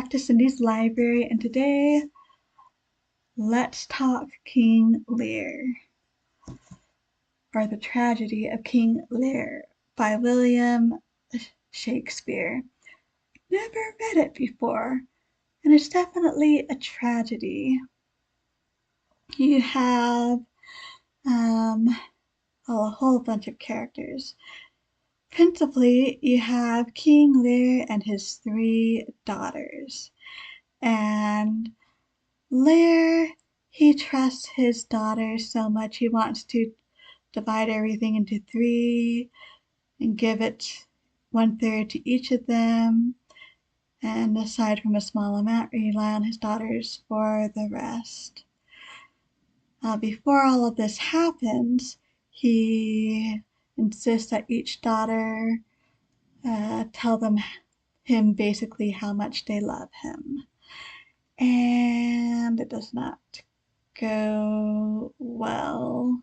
back to Cindy's library, and today let's talk King Lear, or The Tragedy of King Lear by William Shakespeare. Never read it before, and it's definitely a tragedy. You have a whole bunch of characters. Principally, you have King Lear and his three daughters, and Lear, he trusts his daughters so much he wants to divide everything into three and give it 1/3 to each of them, and aside from a small amount, rely on his daughters for the rest. Before all of this happens, he insists that each daughter tell him basically how much they love him. And it does not go well.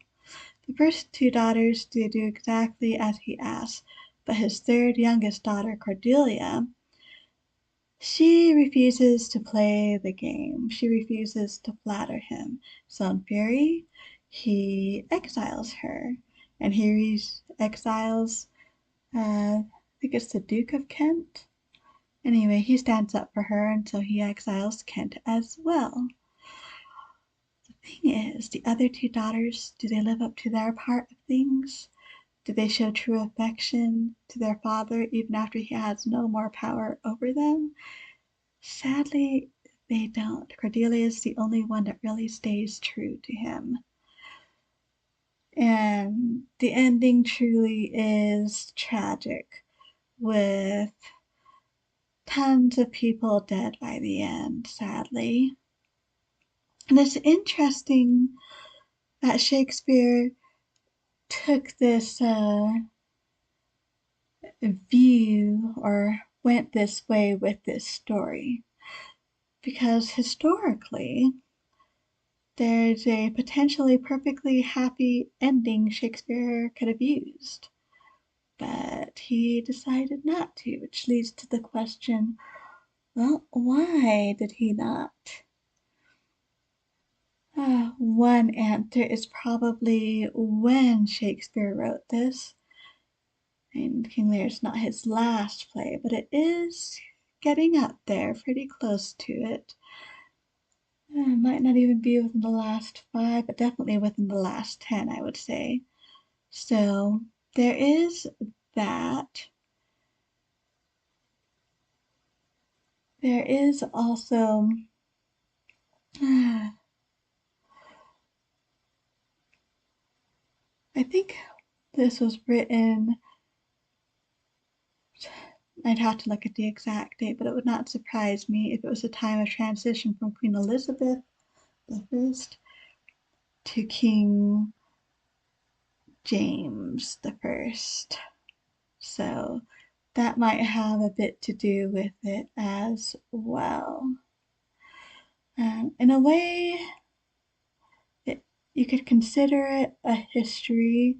The first two daughters do exactly as he asks, but his third youngest daughter, Cordelia, she refuses to play the game. She refuses to flatter him. So in fury, he exiles her, and he exiles, I think it's the Duke of Kent. Anyway, he stands up for her, and so he exiles Kent as well. The thing is, the other two daughters, do they live up to their part of things? Do they show true affection to their father even after he has no more power over them? Sadly, they don't. Cordelia is the only one that really stays true to him. And the ending truly is tragic, with tons of people dead by the end, sadly. And it's interesting that Shakespeare took this view or went this way with this story, because historically there's a potentially perfectly happy ending Shakespeare could have used, but he decided not to, which leads to the question, well, why did he not? One answer is probably when Shakespeare wrote this. And King Lear is not his last play, but it is getting up there, pretty close to it. Might not even be within the last 5, but definitely within the last 10, I would say. So there is that. There is also I think this was written, I'd have to look at the exact date, but it would not surprise me if it was a time of transition from Queen Elizabeth I to King James I. So that might have a bit to do with it as well. In a way, you could consider it a history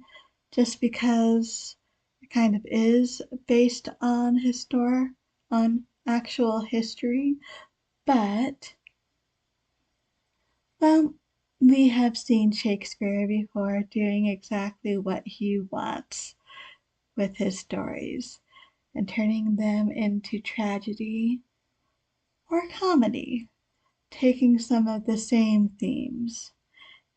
just because it kind of is based on actual history, but well, we have seen Shakespeare before doing exactly what he wants with his stories and turning them into tragedy or comedy, taking some of the same themes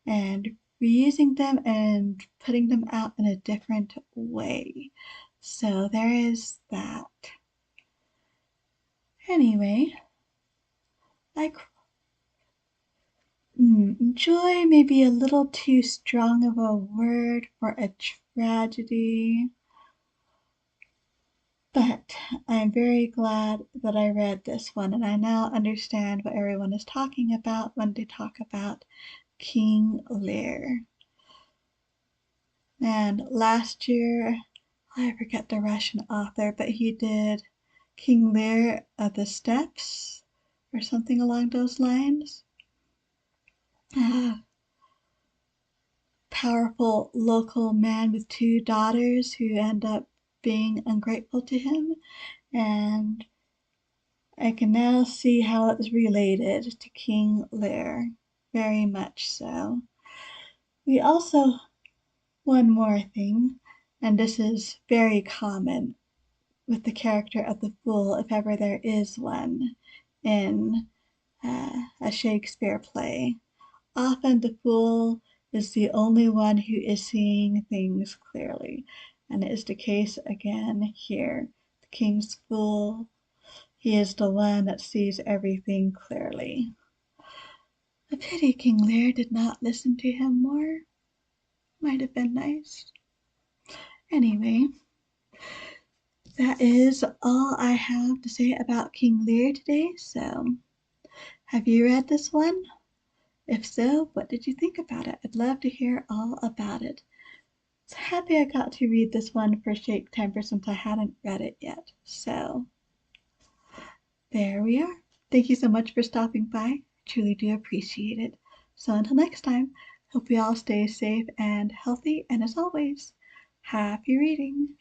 and reusing them and putting them out in a different way. So there is that. Anyway, like joy may be a little too strong of a word for a tragedy, but I'm very glad that I read this one, and I now understand what everyone is talking about when they talk about King Lear. And last year, I forget the Russian author, but he did King Lear of the Steppes or something along those lines. Powerful local man with two daughters who end up being ungrateful to him, and I can now see how it is related to King Lear. Very much so. We also, one more thing, and this is very common with the character of the fool, if ever there is one, in a Shakespeare play. Often the fool is the only one who is seeing things clearly, and it is the case again here. The king's fool, he is the one that sees everything clearly. A pity King Lear did not listen to him more. Might have been nice. Anyway, that is all I have to say about King Lear today. So, have you read this one? If so, what did you think about it? I'd love to hear all about it. So happy I got to read this one for Shake Temper since I hadn't read it yet. So, there we are. Thank you so much for stopping by. I truly do appreciate it. So until next time, hope we all stay safe and healthy, and as always, happy reading.